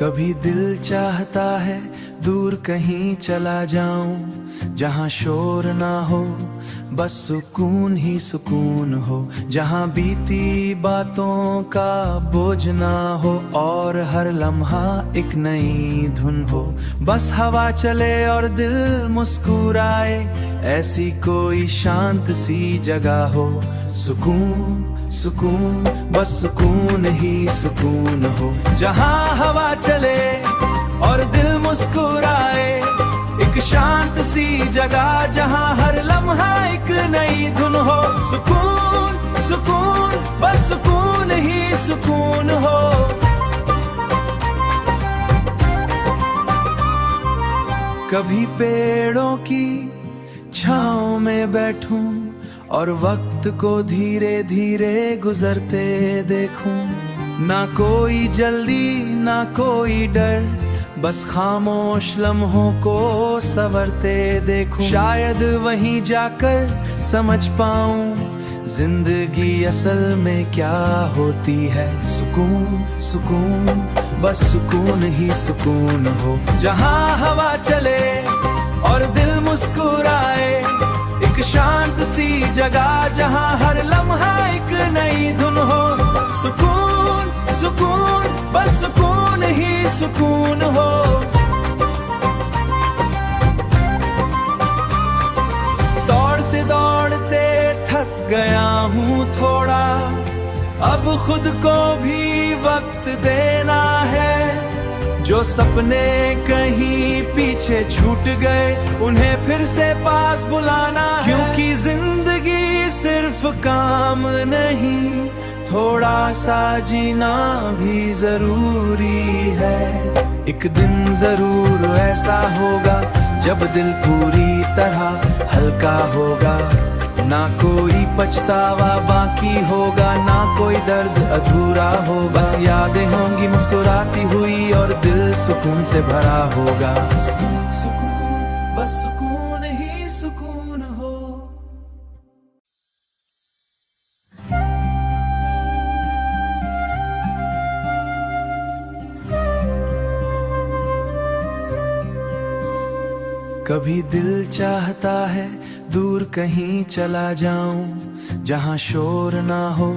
कभी दिल चाहता है दूर कहीं चला जाऊं, जहां शोर ना हो बस सुकून ही सुकून हो, जहां बीती बातों का बोझ ना हो और हर लम्हा एक नई धुन हो। बस हवा चले और दिल मुस्कुराए, ऐसी कोई शांत सी जगह हो। सुकून सुकून बस सुकून ही सुकून हो, जहां हवा चले और दिल मुस्कुराए, एक शांत सी जगह जहां हर लम्हा एक नई धुन हो। सुकून सुकून बस सुकून ही सुकून हो। कभी पेड़ों की छांव में बैठूं और वक्त को धीरे धीरे गुजरते देखूं, ना कोई जल्दी ना कोई डर, बस खामोश लम्हों को संवरते देखूं। शायद वहीं जाकर समझ पाऊं जिंदगी असल में क्या होती है। सुकून सुकून बस सुकून ही सुकून हो, जहां हवा चले और दिल मुस्कुराए, एक शांत सी जगह जहां हर लम्हा एक नई धुन हो। सुकून सुकून बस सुकून ही सुकून हो। दौड़ते दौड़ते थक गया हूँ थोड़ा, अब खुद को भी वक्त देना है। जो सपने कहीं पीछे छूट गए उन्हें फिर से पास बुलाना है, क्योंकि जिंदगी सिर्फ काम नहीं, थोड़ा सा जीना भी जरूरी है। एक दिन जरूर ऐसा होगा जब दिल पूरी तरह हल्का होगा, ना कोई पछतावा बाकी होगा, ना कोई दर्द अधूरा हो। बस यादें होंगी मुस्कुराती हुई और दिल सुकून से भरा होगा। सुकून सुकून बस सुकून ही सुकून हो। कभी दिल चाहता है दूर कहीं चला जाऊं, जहां शोर ना हो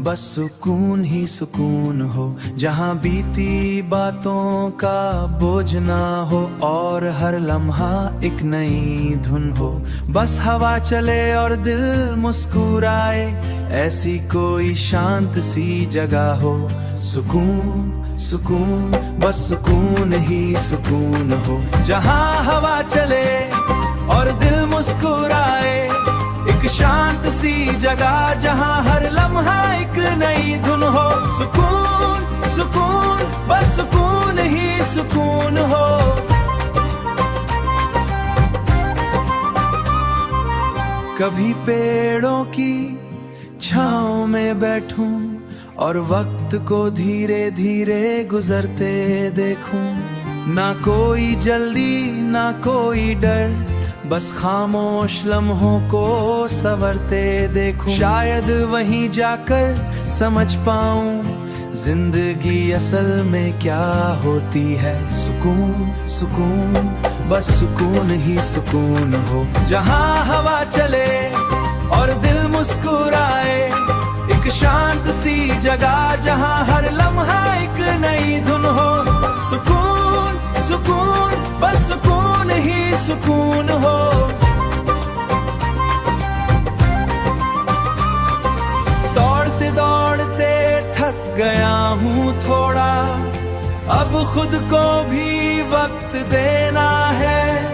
बस सुकून ही सुकून हो, जहां बीती बातों का बोझ ना हो और हर लम्हा एक नई धुन हो। बस हवा चले और दिल मुस्कुराए, ऐसी कोई शांत सी जगह हो। सुकून सुकून बस सुकून ही सुकून हो, जहां हवा चले और दिल मुस्कुराए, एक शांत सी जगह जहां हर लम्हा एक नई धुन हो। सुकून सुकून बस सुकून ही सुकून हो। कभी पेड़ों की छांव में बैठूं और वक्त को धीरे धीरे गुजरते देखूं, ना कोई जल्दी ना कोई डर, बस खामोश लम्हों को संवरते देखूं। शायद वहीं जाकर समझ पाऊं जिंदगी असल में क्या होती है। सुकून सुकून बस सुकून ही सुकून हो, जहां हवा चले और दिल मुस्कुराए, एक शांत सी जगह जहां हर लम्हा एक नई धुन हो। सुकून सुकून बस सुकून ही सुकून हो। दौड़ते दौड़ते थक गया हूँ थोड़ा, अब खुद को भी वक्त देना है।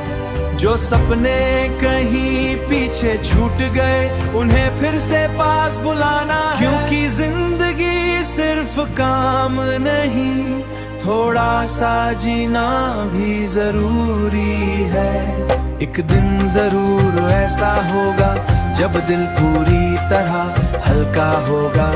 जो सपने कहीं पीछे छूट गए उन्हें फिर से पास बुलाना है, क्योंकि जिंदगी सिर्फ काम नहीं, थोड़ा सा जीना भी जरूरी है। एक दिन जरूर ऐसा होगा जब दिल पूरी तरह हल्का होगा,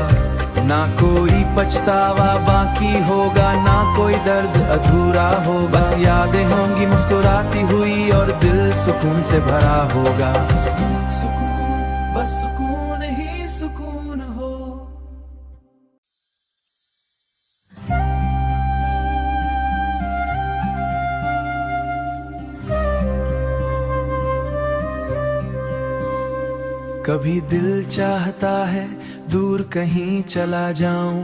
ना कोई पछतावा बाकी होगा, ना कोई दर्द अधूरा हो। बस यादें होंगी मुस्कुराती हुई और दिल सुकून से भरा होगा। सुकून सुकून बस सुकून ही सुकून हो। कभी दिल चाहता है दूर कहीं चला जाऊं,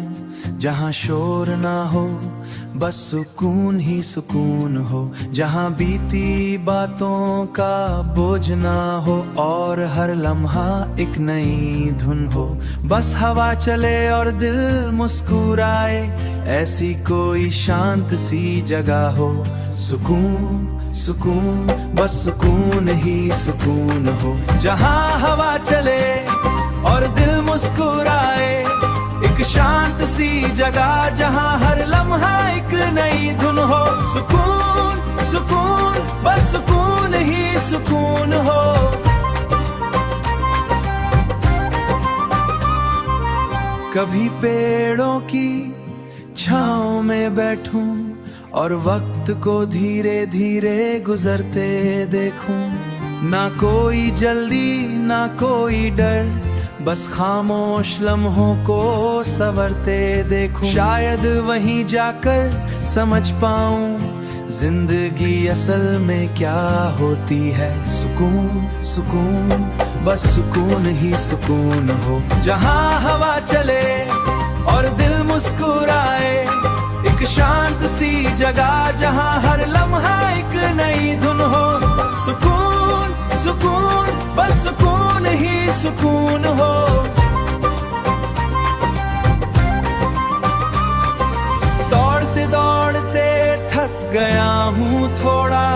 जहां शोर ना हो बस सुकून ही सुकून हो, जहां बीती बातों का बोझ ना हो और हर लम्हा एक नई धुन हो। बस हवा चले और दिल मुस्कुराए, ऐसी कोई शांत सी जगह हो। सुकून सुकून बस सुकून ही सुकून हो, जहां हवा चले और दिल मुस्कुराए, एक शांत सी जगह जहां हर लम्हा एक नई धुन हो। सुकून सुकून बस सुकून ही सुकून हो। कभी पेड़ों की छांव में बैठूं और वक्त को धीरे धीरे गुजरते देखूं, ना कोई जल्दी ना कोई डर, बस खामोश लम्हों को संवरते देखूं। शायद वहीं जाकर समझ पाऊं जिंदगी असल में क्या होती है। सुकून सुकून बस सुकून ही सुकून हो, जहां हवा चले और दिल मुस्कुराए, एक शांत सी जगह जहां हर लम्हा एक नई धुन हो। सुकून सुकून बस सुकून ही सुकून हो। दौड़ते दौड़ते थक गया हूँ थोड़ा,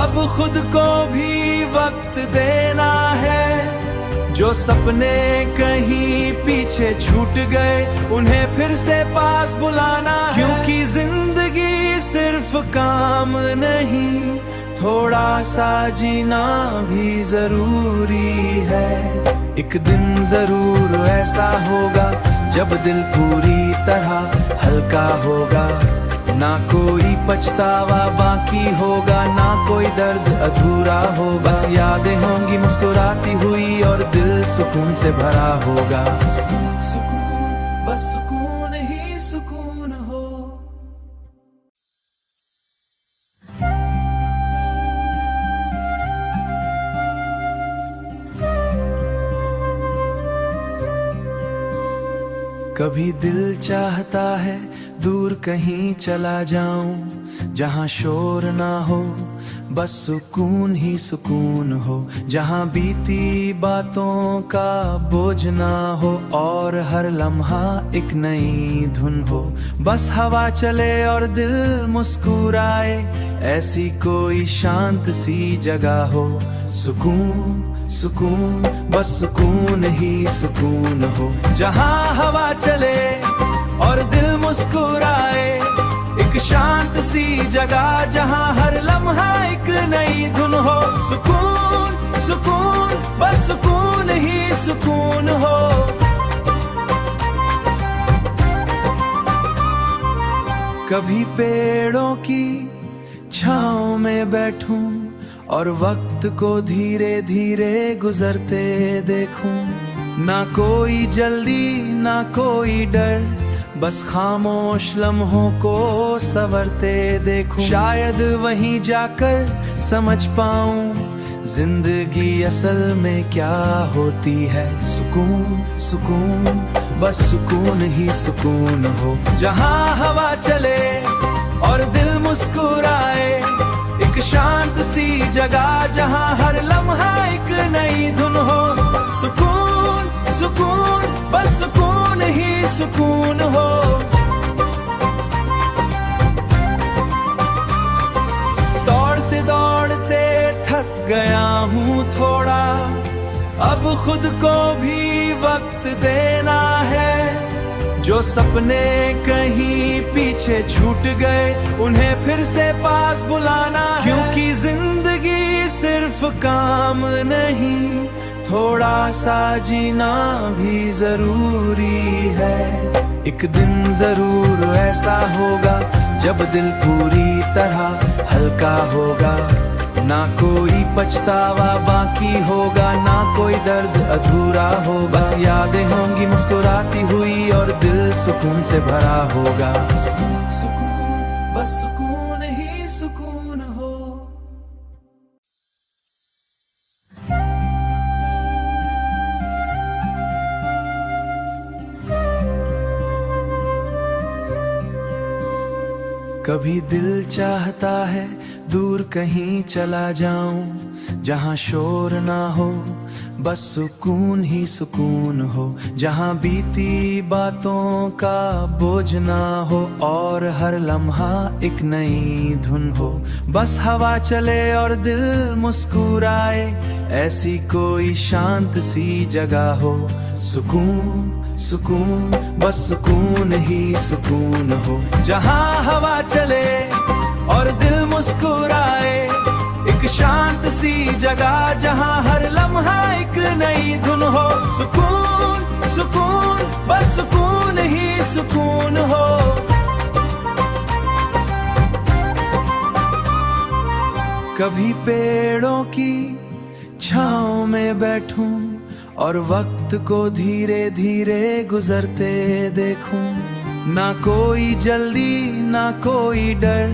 अब खुद को भी वक्त देना है। जो सपने कहीं पीछे छूट गए उन्हें फिर से पास बुलाना है, क्योंकि जिंदगी सिर्फ काम नहीं, थोड़ा सा जीना भी जरूरी है। एक दिन जरूर ऐसा होगा जब दिल पूरी तरह हल्का होगा, ना कोई पछतावा बाकी होगा, ना कोई दर्द अधूरा हो। बस यादें होंगी मुस्कुराती हुई और दिल सुकून से भरा होगा। सुकून सुकून बस सुकून ही सुकून हो। कभी दिल चाहता है दूर कहीं चला जाऊं, जहां शोर ना हो बस सुकून ही सुकून हो, जहां बीती बातों का बोझ ना हो और हर लम्हा एक नई धुन हो। बस हवा चले और दिल मुस्कुराए, ऐसी कोई शांत सी जगह हो। सुकून सुकून बस सुकून ही सुकून हो, जहां हवा चले और दिल मुस्कुराए, एक शांत सी जगह जहां हर लम्हा एक नई धुन हो। सुकून सुकून बस सुकून ही सुकून हो। कभी पेड़ों की छांव में बैठूं और वक्त को धीरे धीरे गुजरते देखूं, ना कोई जल्दी ना कोई डर, बस खामोश लम्हों को संवरते देखूं। शायद वहीं जाकर समझ पाऊं जिंदगी असल में क्या होती है। सुकून सुकून बस सुकून ही सुकून हो, जहां हवा चले और दिल मुस्कुराए, एक शांत सी जगह जहां हर लम्हा एक नई धुन हो। सुकून सुकून बस सुकून ही सुकून हो। दौड़ते दौड़ते थक गया हूँ थोड़ा, अब खुद को भी वक्त देना है। जो सपने कहीं पीछे छूट गए उन्हें फिर से पास बुलाना है, क्योंकि जिंदगी सिर्फ काम नहीं, थोड़ा सा जीना भी जरूरी है। एक दिन जरूर ऐसा होगा जब दिल पूरी तरह हल्का होगा, ना कोई पछतावा बाकी होगा, ना कोई दर्द अधूरा हो। बस यादें होंगी मुस्कुराती हुई और दिल सुकून से भरा होगा। सुकून सुकून बस सुकून ही सुकून हो। कभी दिल चाहता है दूर कहीं चला जाऊं, जहां शोर ना हो बस सुकून ही सुकून हो, जहां बीती बातों का बोझ ना हो और हर लम्हा एक नई धुन हो। बस हवा चले और दिल मुस्कुराए, ऐसी कोई शांत सी जगह हो। सुकून सुकून बस सुकून ही सुकून हो, जहां हवा चले और दिल मुस्कुराए, एक शांत सी जगह जहां हर लम्हा एक नई धुन हो। सुकून सुकून बस सुकून ही सुकून हो। कभी पेड़ों की छांव में बैठूं और वक्त को धीरे धीरे गुजरते देखूं, ना कोई जल्दी ना कोई डर,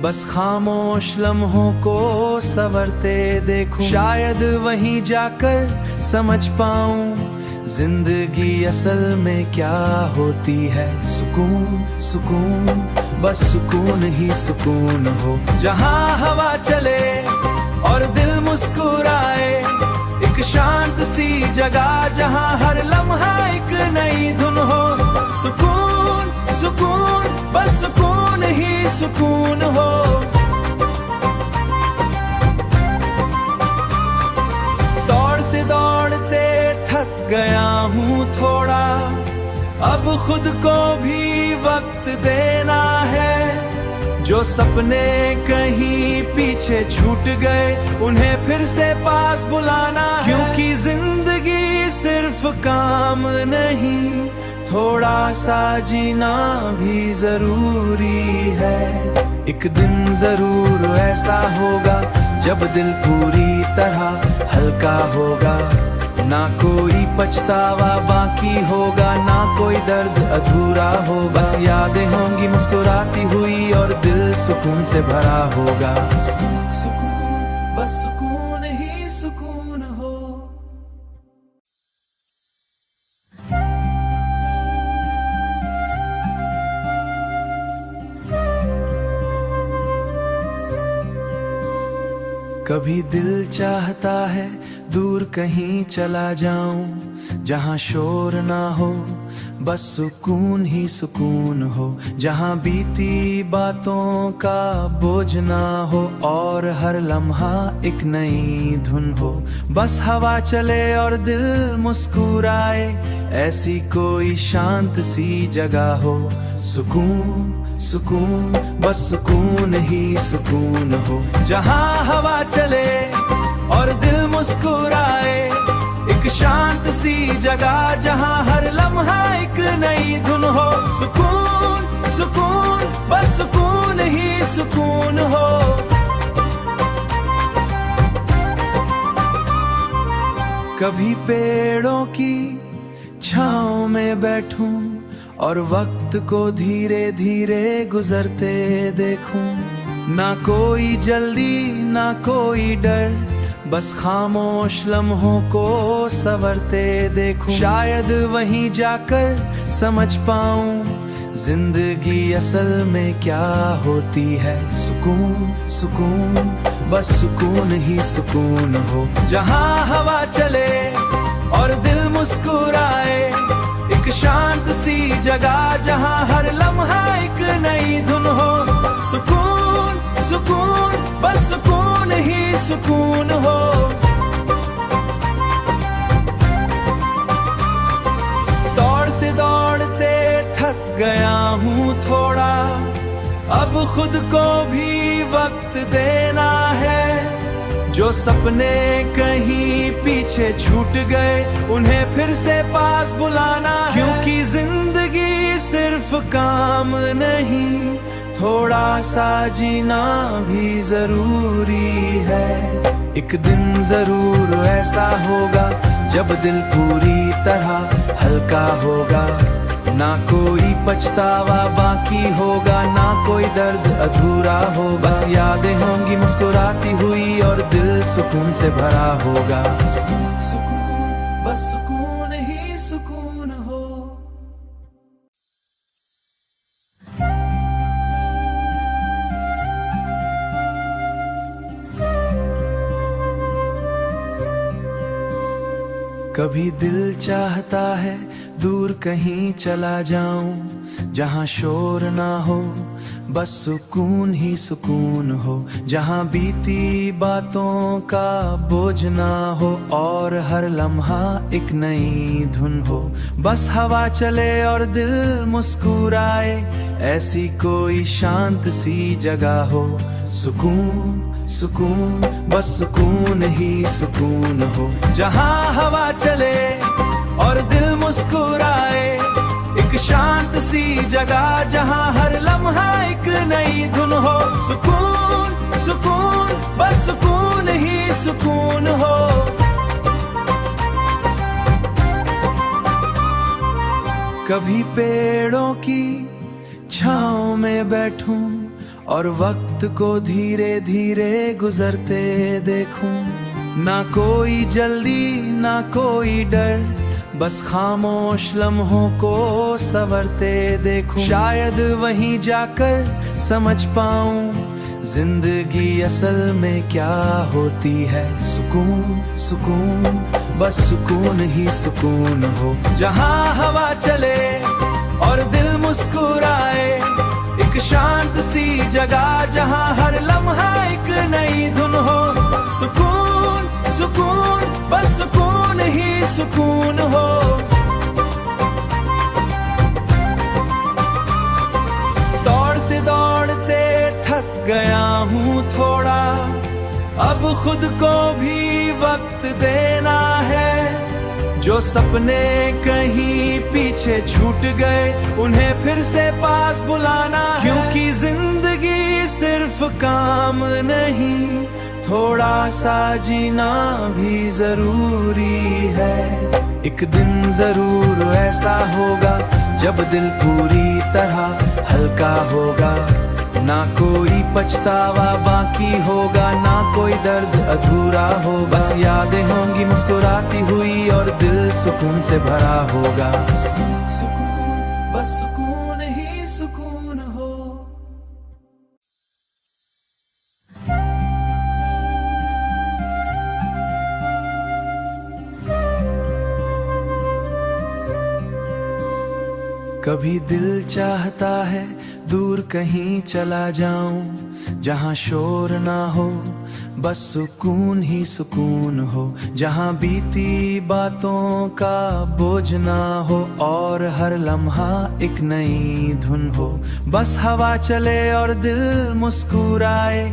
बस खामोश लम्हों को संवरते देखूं। शायद वहीं जाकर समझ पाऊं जिंदगी असल में क्या होती है। सुकून सुकून बस सुकून ही सुकून हो, जहां हवा चले और दिल मुस्कुराए, एक शांत सी जगह जहां हर लम्हा एक नई धुन हो। सुकून सुकून बस सुकून ही सुकून हो। दौड़ते दौड़ते थक गया हूँ थोड़ा, अब खुद को भी वक्त देना है। जो सपने कहीं पीछे छूट गए उन्हें फिर से पास बुलाना, क्योंकि जिंदगी सिर्फ काम नहीं, थोड़ा सा जीना भी जरूरी है। एक दिन जरूर ऐसा होगा जब दिल पूरी तरह हल्का होगा, ना कोई पछतावा बाकी होगा, ना कोई दर्द अधूरा हो। बस यादें होंगी मुस्कुराती हुई और दिल सुकून से भरा होगा। सुकून सुकून बस सुकून ही सुकून हो। कभी दिल चाहता है दूर कहीं चला जाऊं, जहां शोर ना हो बस सुकून ही सुकून हो, जहां बीती बातों का बोझ ना हो और हर लम्हा एक नई धुन हो। बस हवा चले और दिल मुस्कुराए, ऐसी कोई शांत सी जगह हो। सुकून सुकून बस सुकून ही सुकून हो, जहां हवा चले और दिल मुस्कुराए, एक शांत सी जगह जहां हर लम्हा एक नई धुन हो। सुकून सुकून बस सुकून ही सुकून हो। कभी पेड़ों की छांव में बैठूं और वक्त को धीरे धीरे गुजरते देखूं, ना कोई जल्दी ना कोई डर, बस खामोश लम्हों को संवरते देखूं। शायद वहीं जाकर समझ पाऊं जिंदगी असल में क्या होती है। सुकून सुकून बस सुकून ही सुकून हो, जहां हवा चले और दिल मुस्कुराए, एक शांत सी जगह जहां हर लम्हा एक नई धुन हो। सुकून सुकून बस सुकून ही सुकून हो। दौड़ते दौड़ते थक गया हूँ थोड़ा, अब खुद को भी वक्त देना है। जो सपने कहीं पीछे छूट गए उन्हें फिर से पास बुलाना, क्योंकि जिंदगी सिर्फ काम नहीं, थोड़ा सा जीना भी जरूरी है। एक दिन जरूर ऐसा होगा जब दिल पूरी तरह हल्का होगा, ना कोई पछतावा बाकी होगा, ना कोई दर्द अधूरा हो। बस यादें होंगी मुस्कुराती हुई और दिल सुकून से भरा होगा। सुकून सुकून बस सुकून ही सुकून हो। कभी दिल चाहता है दूर कहीं चला जाऊं, जहां शोर ना हो बस सुकून ही सुकून हो, जहां बीती बातों का बोझ ना हो और हर लम्हा एक नई धुन हो। बस हवा चले और दिल मुस्कुराए, ऐसी कोई शांत सी जगह हो। सुकून सुकून बस सुकून ही सुकून हो, जहां हवा चले और दिल मुस्कुराए, एक शांत सी जगह जहां हर लम्हा एक नई धुन हो। सुकून सुकून बस सुकून ही सुकून हो। कभी पेड़ों की छांव में बैठूं और वक्त को धीरे धीरे गुजरते देखूं, ना कोई जल्दी ना कोई डर, बस खामोश लम्हों को संवरते देखूं। शायद वहीं जाकर समझ पाऊं जिंदगी असल में क्या होती है। सुकून सुकून बस सुकून ही सुकून हो, जहां हवा चले और दिल मुस्कुराए, एक शांत सी जगह जहां हर लम्हा एक नई धुन हो। सुकून सुकून बस सुकून ही सुकून हो। दौड़ते दौड़ते थक गया हूँ थोड़ा, अब खुद को भी वक्त देना है। जो सपने कहीं पीछे छूट गए उन्हें फिर से पास बुलाना है, क्योंकि जिंदगी सिर्फ काम नहीं, थोड़ा सा जीना भी जरूरी है। एक दिन जरूर ऐसा होगा जब दिल पूरी तरह हल्का होगा, ना कोई पछतावा बाकी होगा, ना कोई दर्द अधूरा हो। बस यादें होंगी मुस्कुराती हुई और दिल सुकून से भरा होगा। सुकून सुकून बस सुकून ही सुकून हो। कभी दिल चाहता है दूर कहीं चला जाऊं, जहां शोर ना हो बस सुकून ही सुकून हो, जहां बीती बातों का बोझ ना हो और हर लम्हा एक नई धुन हो। बस हवा चले और दिल मुस्कुराए,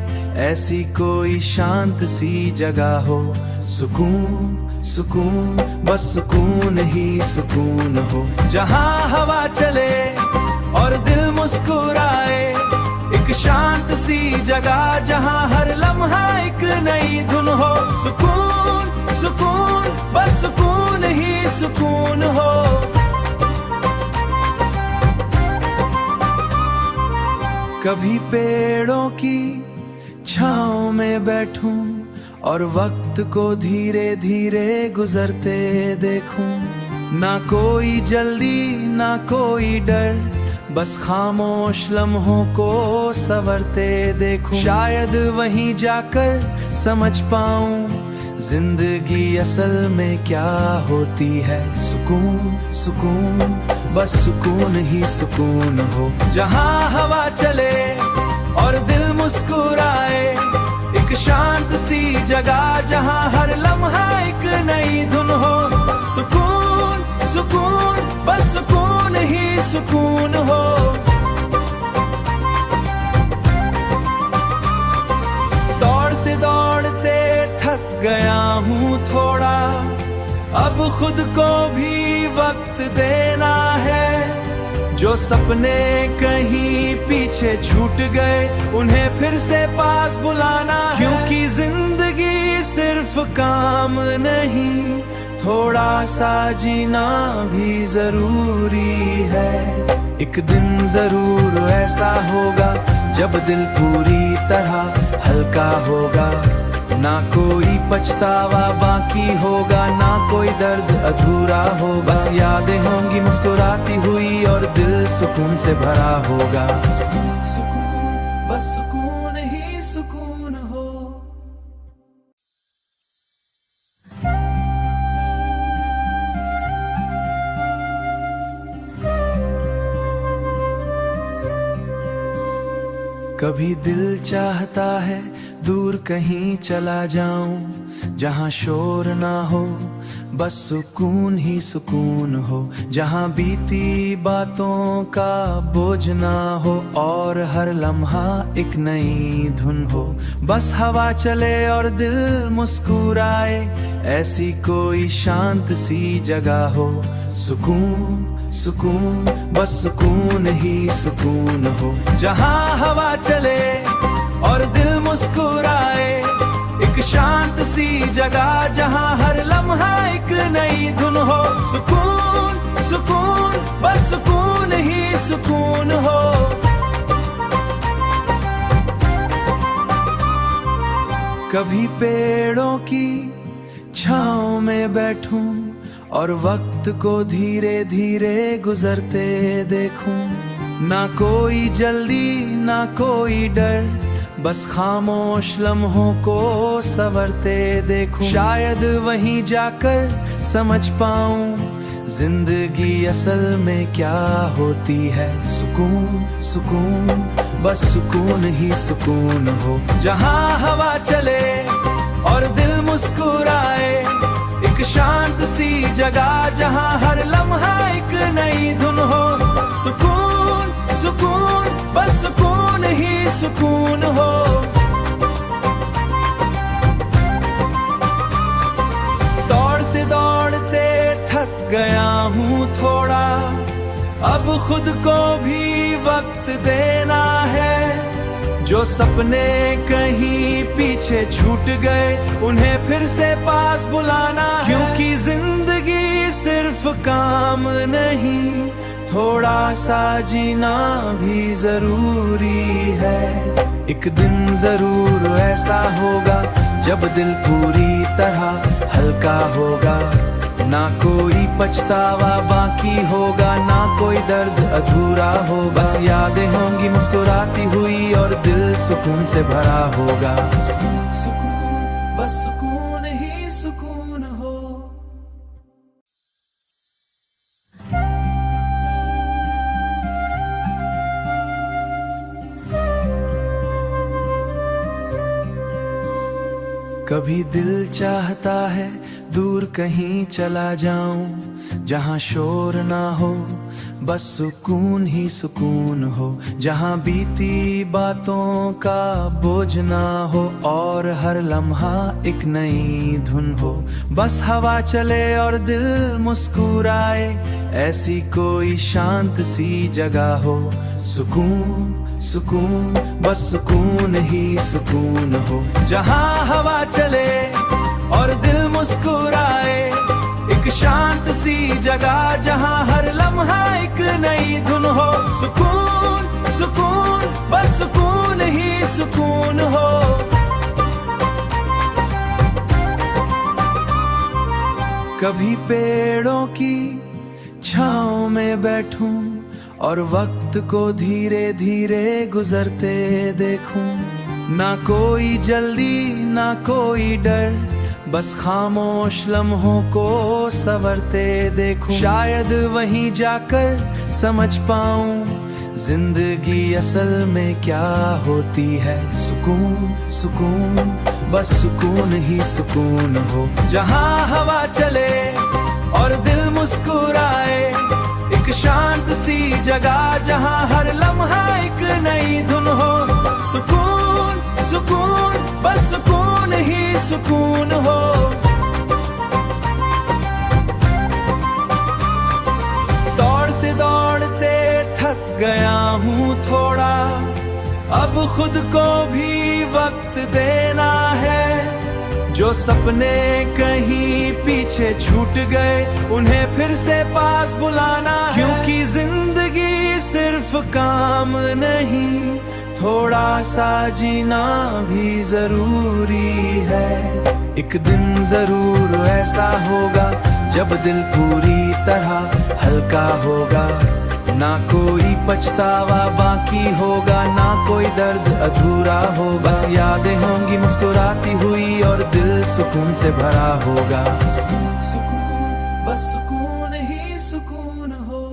ऐसी कोई शांत सी जगह हो। सुकून सुकून बस सुकून ही सुकून हो, जहां हवा चले और दिल मुस्कुराए, एक शांत सी जगह जहां हर लम्हा एक नई धुन हो। सुकून सुकून बस सुकून ही सुकून हो। कभी पेड़ों की छांव में बैठूं और वक्त को धीरे धीरे गुजरते देखूं, ना कोई जल्दी ना कोई डर, बस खामोश लम्हों को संवरते देखूं। शायद वहीं जाकर समझ पाऊं जिंदगी असल में क्या होती है। सुकून सुकून बस सुकून ही सुकून हो, जहां हवा चले और दिल मुस्कुराए, एक शांत सी जगह जहां हर लम्हा एक नई धुन हो। सुकून सुकून बस सुकून ही सुकून हो। दौड़ते दौड़ते थक गया हूँ थोड़ा, अब खुद को भी वक्त देना है। जो सपने कहीं पीछे छूट गए उन्हें फिर से पास बुलाना है, क्योंकि जिंदगी सिर्फ काम नहीं, थोड़ा सा जीना भी जरूरी है। एक दिन जरूर ऐसा होगा जब दिल पूरी तरह हल्का होगा, ना कोई पछतावा बाकी होगा, ना कोई दर्द अधूरा हो। बस यादें होंगी मुस्कुराती हुई और दिल सुकून से भरा होगा। सुकून सुकून बस सुकून ही सुकून हो। कभी दिल चाहता है दूर कहीं चला जाऊं, जहां शोर ना हो बस सुकून ही सुकून हो, जहां बीती बातों का बोझ ना हो और हर लम्हा एक नई धुन हो। बस हवा चले और दिल मुस्कुराए, ऐसी कोई शांत सी जगह हो। सुकून सुकून बस सुकून ही सुकून हो, जहां हवा चले और दिल मुस्कुराए, एक शांत सी जगह जहां हर लम्हा एक नई धुन हो। सुकून सुकून बस सुकून ही सुकून हो। कभी पेड़ों की छांव में बैठूं और वक्त को धीरे धीरे गुजरते देखूं, ना कोई जल्दी ना कोई डर, बस खामोश लम्हों को संवरते देखूं। शायद वहीं जाकर समझ पाऊं जिंदगी असल में क्या होती है। सुकून सुकून बस सुकून ही सुकून हो, जहां हवा चले और दिल मुस्कुराए, एक शांत सी जगह जहां हर लम्हा एक नई धुन हो। सुकून सुकून बस सुकून ही सुकून हो। दौड़ते दौड़ते थक गया हूँ थोड़ा, अब खुद को भी वक्त देना है। जो सपने कहीं पीछे छूट गए उन्हें फिर से पास बुलाना, क्योंकि जिंदगी सिर्फ काम नहीं, थोड़ा सा जीना भी जरूरी है। एक दिन जरूर ऐसा होगा जब दिल पूरी तरह हल्का होगा, ना कोई पछतावा बाकी होगा, ना कोई दर्द अधूरा हो। बस यादें होंगी मुस्कुराती हुई और दिल सुकून से भरा होगा। सुकून सुकून बस सुकून ही सुकून हो। कभी दिल चाहता है दूर कहीं चला जाऊं, जहां शोर ना हो बस सुकून ही सुकून हो, जहां बीती बातों का बोझ ना हो और हर लम्हा एक नई धुन हो। बस हवा चले और दिल मुस्कुराए, ऐसी कोई शांत सी जगह हो। सुकून सुकून बस सुकून ही सुकून हो, जहां हवा चले और दिल मुस्कुराए, एक शांत सी जगह जहां हर लम्हा एक नई धुन हो। सुकून सुकून बस सुकून ही सुकून हो। कभी पेड़ों की छांव में बैठूं और वक्त को धीरे धीरे गुजरते देखूं, ना कोई जल्दी ना कोई डर, बस खामोश लम्हों को संवरते देखूं। शायद वहीं जाकर समझ पाऊं जिंदगी असल में क्या होती है। सुकून सुकून बस सुकून ही सुकून हो, जहां हवा चले और दिल मुस्कुराए, एक शांत सी जगह जहां हर लम्हा एक नई धुन हो। सुकून सुकून बस सुकून ही सुकून हो। दौड़ते दौड़ते थक गया हूँ थोड़ा, अब खुद को भी वक्त देना है। जो सपने कहीं पीछे छूट गए उन्हें फिर से पास बुलाना, क्योंकि जिंदगी सिर्फ काम नहीं, थोड़ा सा जीना भी जरूरी है। एक दिन जरूर ऐसा होगा जब दिल पूरी तरह हल्का होगा, ना कोई पछतावा बाकी होगा, ना कोई दर्द अधूरा हो। बस यादें होंगी मुस्कुराती हुई और दिल सुकून से भरा होगा। सुकून सुकून बस सुकून ही सुकून हो।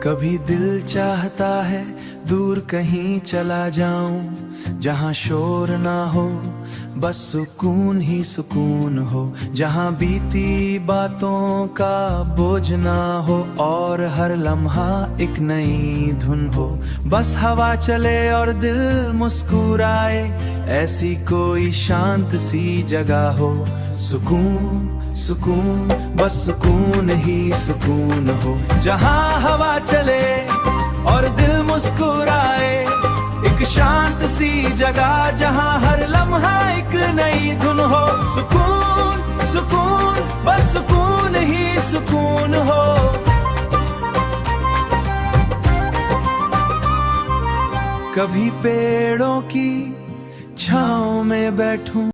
कभी दिल चाहता है दूर कहीं चला जाऊं, जहां शोर ना हो बस सुकून ही सुकून हो, जहां बीती बातों का बोझ ना हो और हर लम्हा एक नई धुन हो। बस हवा चले और दिल मुस्कुराए, ऐसी कोई शांत सी जगह हो। सुकून सुकून बस सुकून ही सुकून हो, जहां हवा चले और दिल मुस्कुराए, एक शांत सी जगह जहां हर लम्हा एक नई धुन हो। सुकून सुकून बस सुकून ही सुकून हो। कभी पेड़ों की छांव में बैठूं,